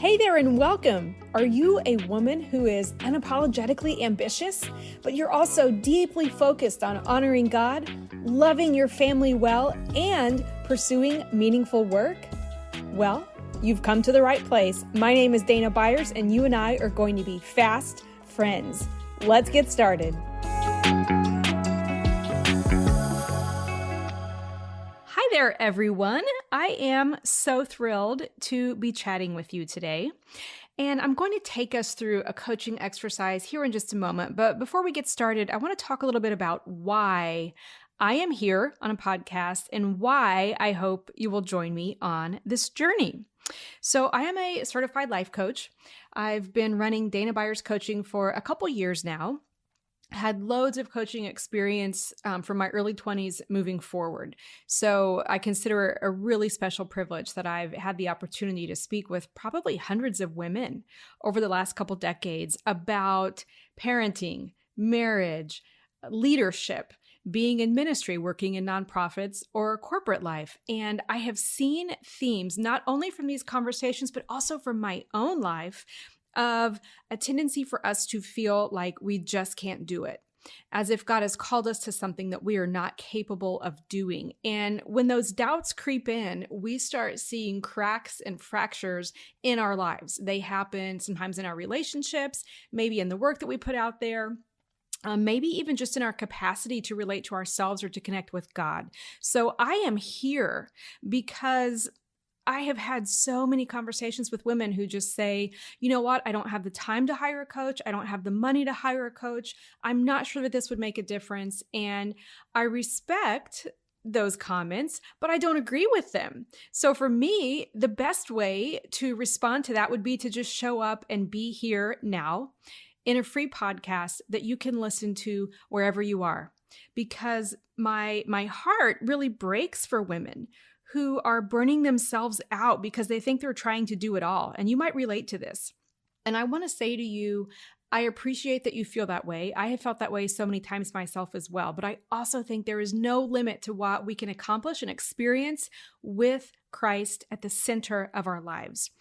Hey there and welcome. Are you a woman who is unapologetically ambitious, but you're also deeply focused on honoring God, loving your family well, and pursuing meaningful work? Well, you've come to the right place. My name is Dana Byers, and you and I are going to be fast friends. Let's get started. Hi there, everyone. I am so thrilled to be chatting with you today. And I'm going to take us through a coaching exercise here in just a moment. But before we get started, I want to talk a little bit about why I am here on a podcast and why I hope you will join me on this journey. So I am a certified life coach. I've been running Dana Byers Coaching for a couple years now. Had loads of coaching experience from my early 20s moving forward. So I consider it a really special privilege that I've had the opportunity to speak with probably hundreds of women over the last couple decades about parenting, marriage, leadership, being in ministry, working in nonprofits or corporate life. And I have seen themes not only from these conversations, but also from my own life of a tendency for us to feel like we just can't do it, as if God has called us to something that we are not capable of doing. And when those doubts creep in, we start seeing cracks and fractures in our lives. They happen sometimes in our relationships, maybe in the work that we put out there. Maybe even just in our capacity to relate to ourselves or to connect with God. So I am here because I have had so many conversations with women who just say, you know what, I don't have the time to hire a coach. I don't have the money to hire a coach. I'm not sure that this would make a difference. And I respect those comments, but I don't agree with them. So for me, the best way to respond to that would be to just show up and be here now in a free podcast that you can listen to wherever you are. Because my heart really breaks for women who are burning themselves out because they think they're trying to do it all. And you might relate to this. And I want to say to you, I appreciate that you feel that way. I have felt that way so many times myself as well. But I also think there is no limit to what we can accomplish and experience with Christ at the center of our lives.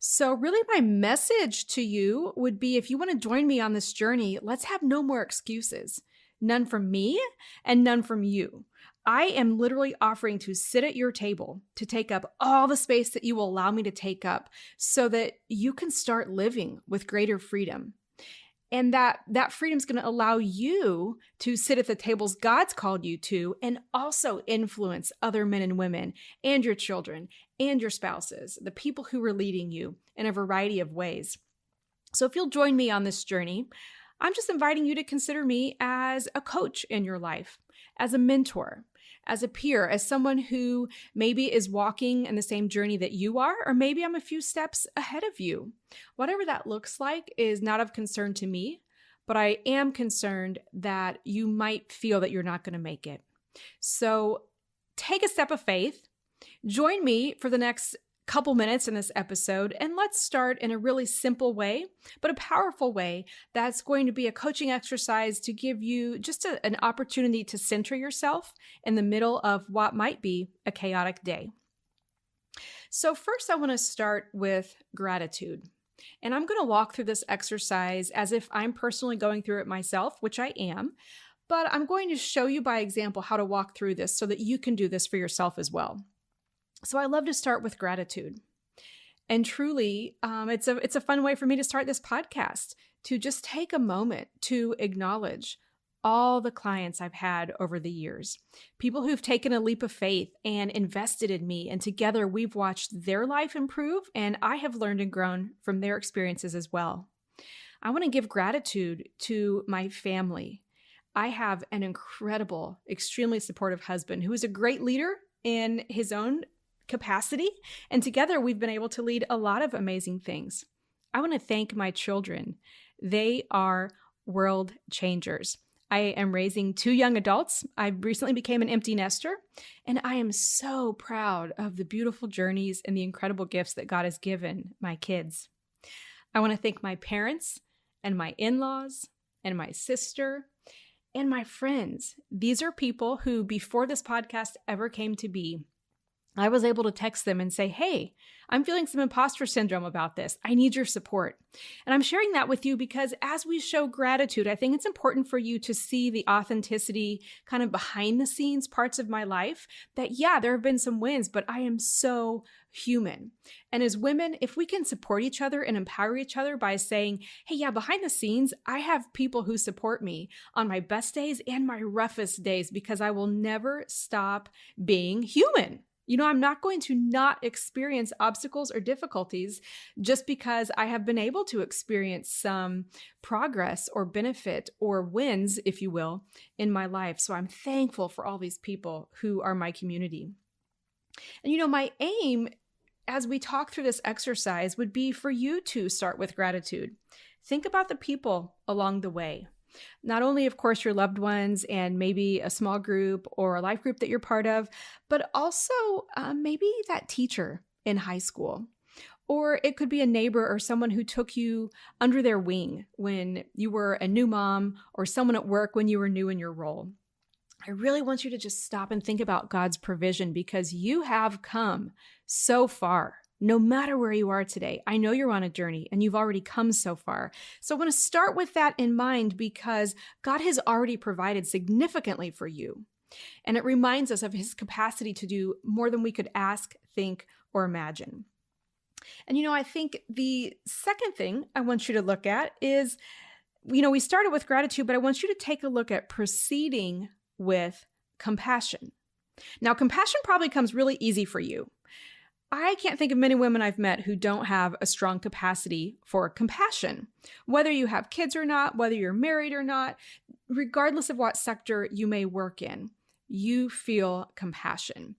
So really my message to you would be, if you want to join me on this journey, let's have no more excuses. None from me and none from you. I am literally offering to sit at your table, to take up all the space that you will allow me to take up so that you can start living with greater freedom. And that freedom is going to allow you to sit at the tables God's called you to and also influence other men and women and your children and your spouses, the people who are leading you in a variety of ways. So if you'll join me on this journey, I'm just inviting you to consider me as a coach in your life, as a mentor, as a peer, as someone who maybe is walking in the same journey that you are, or maybe I'm a few steps ahead of you. Whatever that looks like is not of concern to me, but I am concerned that you might feel that you're not going to make it. So take a step of faith. Join me for the next couple minutes in this episode, and let's start in a really simple way, but a powerful way that's going to be a coaching exercise to give you just an opportunity to center yourself in the middle of what might be a chaotic day. So first, I want to start with gratitude. And I'm going to walk through this exercise as if I'm personally going through it myself, which I am, but I'm going to show you by example how to walk through this so that you can do this for yourself as well. So I love to start with gratitude. And truly, it's a fun way for me to start this podcast, to just take a moment to acknowledge all the clients I've had over the years, people who've taken a leap of faith and invested in me. And together we've watched their life improve, and I have learned and grown from their experiences as well. I want to give gratitude to my family. I have an incredible, extremely supportive husband who is a great leader in his own capacity, and together we've been able to lead a lot of amazing things. I want to thank my children. They are world changers. I am raising 2 young adults. I recently became an empty nester, and I am so proud of the beautiful journeys and the incredible gifts that God has given my kids. I want to thank my parents and my in-laws and my sister and my friends. These are people who, before this podcast ever came to be, I was able to text them and say, hey, I'm feeling some imposter syndrome about this. I need your support. And I'm sharing that with you because as we show gratitude, I think it's important for you to see the authenticity kind of behind the scenes parts of my life that, yeah, there have been some wins, but I am so human. And as women, if we can support each other and empower each other by saying, hey, yeah, behind the scenes, I have people who support me on my best days and my roughest days because I will never stop being human. I'm not going to not experience obstacles or difficulties just because I have been able to experience some progress or benefit or wins, if you will, in my life. So I'm thankful for all these people who are my community. And my aim as we talk through this exercise would be for you to start with gratitude. Think about the people along the way. Not only, of course, your loved ones and maybe a small group or a life group that you're part of, but also maybe that teacher in high school. Or it could be a neighbor or someone who took you under their wing when you were a new mom or someone at work when you were new in your role. I really want you to just stop and think about God's provision because you have come so far. No matter where you are today, I know you're on a journey and you've already come so far. So I want to start with that in mind because God has already provided significantly for you. And it reminds us of his capacity to do more than we could ask, think, or imagine. And I think the second thing I want you to look at is, we started with gratitude, but I want you to take a look at proceeding with compassion. Now, compassion probably comes really easy for you. I can't think of many women I've met who don't have a strong capacity for compassion. Whether you have kids or not, whether you're married or not, regardless of what sector you may work in, you feel compassion.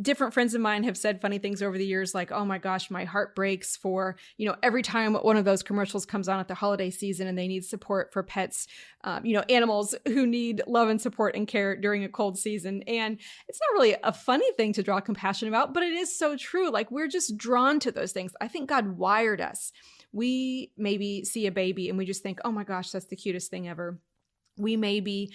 Different friends of mine have said funny things over the years like, oh my gosh, my heart breaks for, every time one of those commercials comes on at the holiday season and they need support for pets, animals who need love and support and care during a cold season. And it's not really a funny thing to draw compassion about, but it is so true. Like we're just drawn to those things. I think God wired us. We maybe see a baby and we just think, oh my gosh, that's the cutest thing ever. We maybe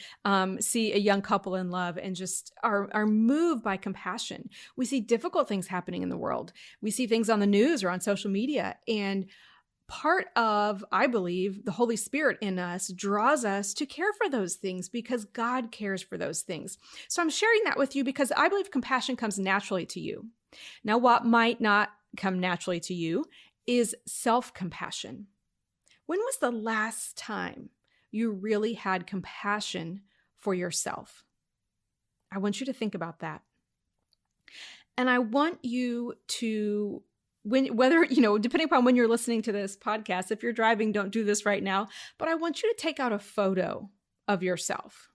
see a young couple in love and just are moved by compassion. We see difficult things happening in the world. We see things on the news or on social media. And part of, I believe, the Holy Spirit in us draws us to care for those things because God cares for those things. So I'm sharing that with you because I believe compassion comes naturally to you. Now, what might not come naturally to you is self-compassion. When was the last time you really had compassion for yourself? I want you to think about that. And I want you to, depending upon when you're listening to this podcast, if you're driving, don't do this right now, but I want you to take out a photo of yourself,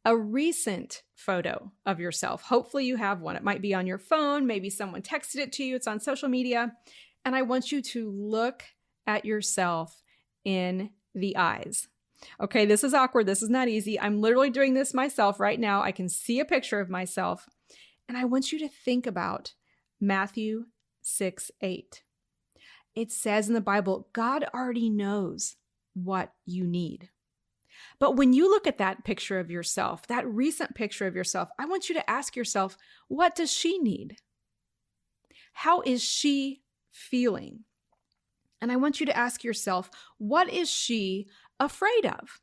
a recent photo of yourself. Hopefully you have one. It might be on your phone. Maybe someone texted it to you. It's on social media. And I want you to look at yourself in the eyes. Okay, this is awkward. This is not easy. I'm literally doing this myself right now. I can see a picture of myself. And I want you to think about Matthew 6:8. It says in the Bible, God already knows what you need. But when you look at that picture of yourself, that recent picture of yourself, I want you to ask yourself, what does she need? How is she feeling? And I want you to ask yourself, what is she afraid of?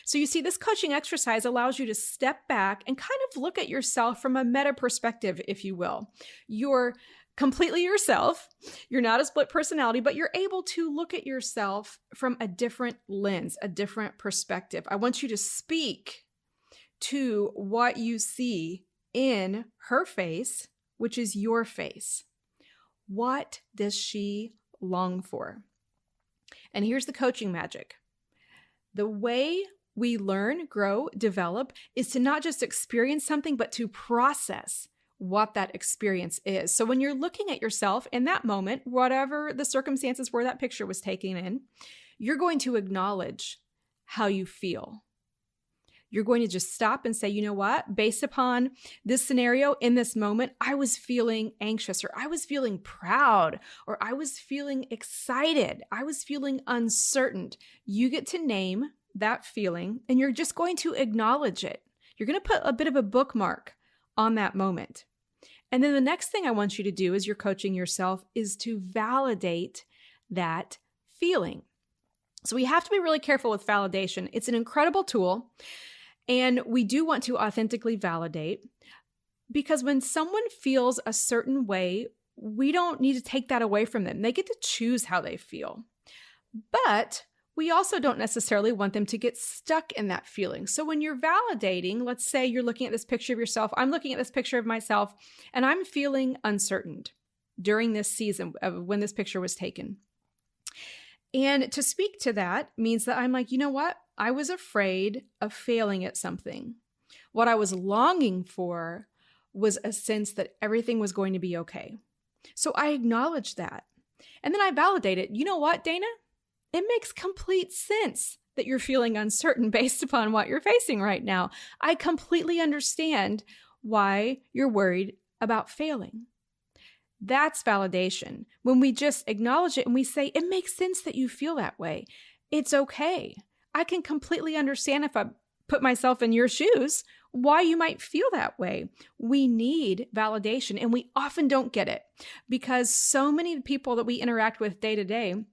So you see, this coaching exercise allows you to step back and kind of look at yourself from a meta perspective, if you will. You're completely yourself. You're not a split personality, but you're able to look at yourself from a different lens, a different perspective. I want you to speak to what you see in her face, which is your face. What does she long for? And here's the coaching magic. The way we learn, grow, develop is to not just experience something, but to process what that experience is. So when you're looking at yourself in that moment, whatever the circumstances where that picture was taken in, you're going to acknowledge how you feel. You're going to just stop and say, you know what? Based upon this scenario in this moment, I was feeling anxious, or I was feeling proud, or I was feeling excited. I was feeling uncertain. You get to name that feeling and you're just going to acknowledge it. You're going to put a bit of a bookmark on that moment. And then the next thing I want you to do as you're coaching yourself is to validate that feeling. So we have to be really careful with validation. It's an incredible tool, and we do want to authentically validate, because when someone feels a certain way, we don't need to take that away from them. They get to choose how they feel. But we also don't necessarily want them to get stuck in that feeling. So when you're validating, let's say you're looking at this picture of yourself, I'm looking at this picture of myself, and I'm feeling uncertain during this season of when this picture was taken. And to speak to that means that I'm like, you know what? I was afraid of failing at something. What I was longing for was a sense that everything was going to be okay. So I acknowledge that. And then I validate it. You know what, Dana? It makes complete sense that you're feeling uncertain based upon what you're facing right now. I completely understand why you're worried about failing. That's validation. When we just acknowledge it and we say, it makes sense that you feel that way. It's okay. I can completely understand, if I put myself in your shoes, why you might feel that way. We need validation, and we often don't get it because so many people that we interact with day to day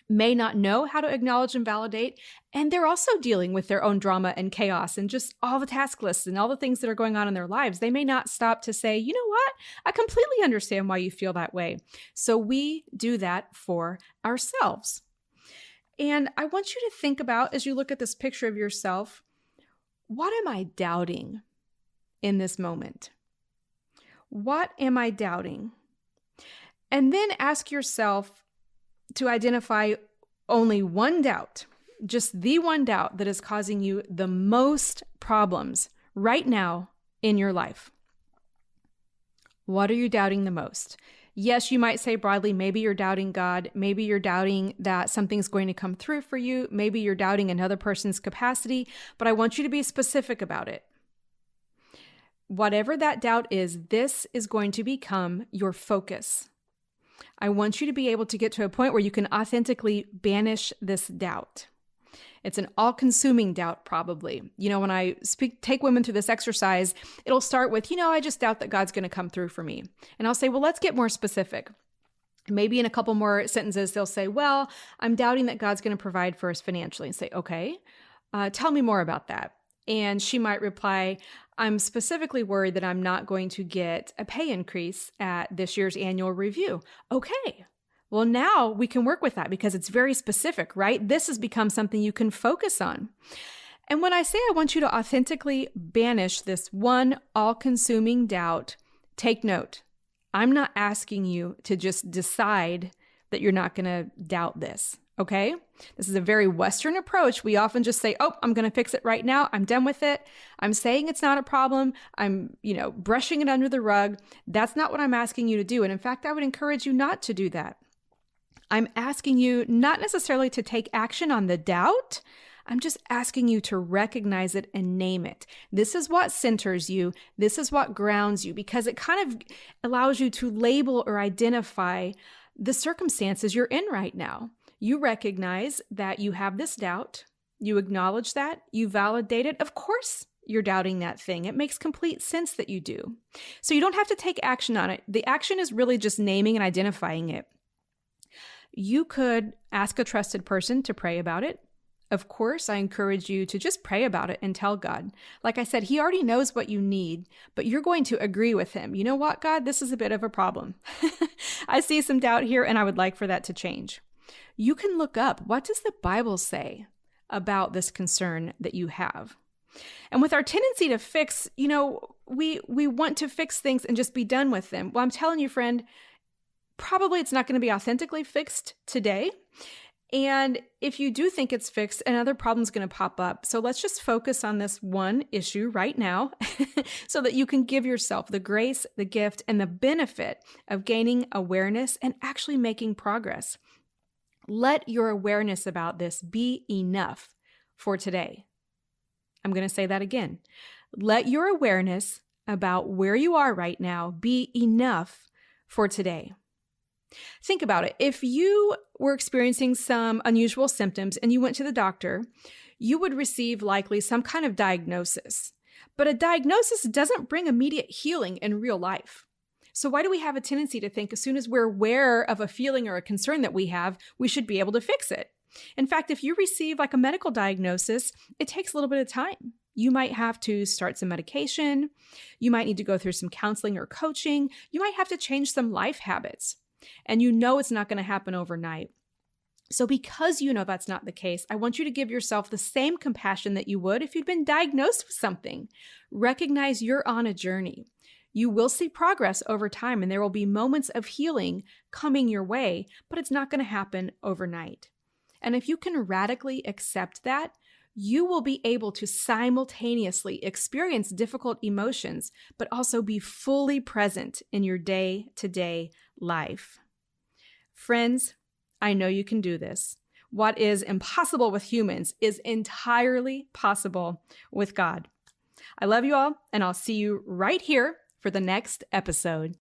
may not know how to acknowledge and validate, and they're also dealing with their own drama and chaos and just all the task lists and all the things that are going on in their lives. They may not stop to say, you know what? I completely understand why you feel that way. So we do that for ourselves. And I want you to think about, as you look at this picture of yourself, what am I doubting in this moment? What am I doubting? And then ask yourself to identify only one doubt, just the one doubt that is causing you the most problems right now in your life. What are you doubting the most? Yes, you might say broadly, maybe you're doubting God. Maybe you're doubting that something's going to come through for you. Maybe you're doubting another person's capacity, but I want you to be specific about it. Whatever that doubt is, this is going to become your focus. I want you to be able to get to a point where you can authentically banish this doubt. It's an all-consuming doubt, probably. When I take women through this exercise, it'll start with, I just doubt that God's going to come through for me. And I'll say, well, let's get more specific. Maybe in a couple more sentences, they'll say, well, I'm doubting that God's going to provide for us financially. And say, okay, tell me more about that. And she might reply, I'm specifically worried that I'm not going to get a pay increase at this year's annual review. Okay. Well, now we can work with that because it's very specific, right? This has become something you can focus on. And when I say I want you to authentically banish this one all-consuming doubt, take note. I'm not asking you to just decide that you're not going to doubt this, okay? This is a very Western approach. We often just say, oh, I'm going to fix it right now. I'm done with it. I'm saying it's not a problem. I'm, brushing it under the rug. That's not what I'm asking you to do. And in fact, I would encourage you not to do that. I'm asking you not necessarily to take action on the doubt. I'm just asking you to recognize it and name it. This is what centers you. This is what grounds you, because it kind of allows you to label or identify the circumstances you're in right now. You recognize that you have this doubt. You acknowledge that. You validate it. Of course, you're doubting that thing. It makes complete sense that you do. So you don't have to take action on it. The action is really just naming and identifying it. You could ask a trusted person to pray about it. Of course, I encourage you to just pray about it and tell God. Like I said, He already knows what you need, but you're going to agree with Him. You know what, God, this is a bit of a problem. I see some doubt here, and I would like for that to change. You can look up, what does the Bible say about this concern that you have? And with our tendency to fix, we want to fix things and just be done with them. Well, I'm telling you, friend, probably it's not going to be authentically fixed today. And if you do think it's fixed, another problem's going to pop up. So let's just focus on this one issue right now so that you can give yourself the grace, the gift, and the benefit of gaining awareness and actually making progress. Let your awareness about this be enough for today. I'm going to say that again. Let your awareness about where you are right now be enough for today. Think about it. If you were experiencing some unusual symptoms and you went to the doctor, you would receive likely some kind of diagnosis. But a diagnosis doesn't bring immediate healing in real life. So why do we have a tendency to think as soon as we're aware of a feeling or a concern that we have, we should be able to fix it? In fact, if you receive like a medical diagnosis, it takes a little bit of time. You might have to start some medication. You might need to go through some counseling or coaching. You might have to change some life habits. And you know it's not going to happen overnight. So because you know that's not the case, I want you to give yourself the same compassion that you would if you'd been diagnosed with something. Recognize you're on a journey. You will see progress over time, and there will be moments of healing coming your way, but it's not going to happen overnight. And if you can radically accept that, you will be able to simultaneously experience difficult emotions, but also be fully present in your day-to-day life. Friends, I know you can do this. What is impossible with humans is entirely possible with God. I love you all, and I'll see you right here for the next episode.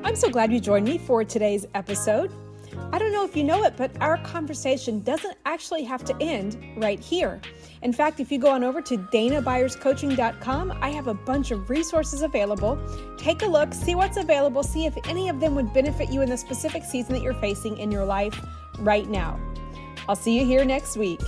I'm so glad you joined me for today's episode. I don't know if you know it, but our conversation doesn't actually have to end right here. In fact, if you go on over to danabuyerscoaching.com, I have a bunch of resources available. Take a look, see what's available, see if any of them would benefit you in the specific season that you're facing in your life right now. I'll see you here next week.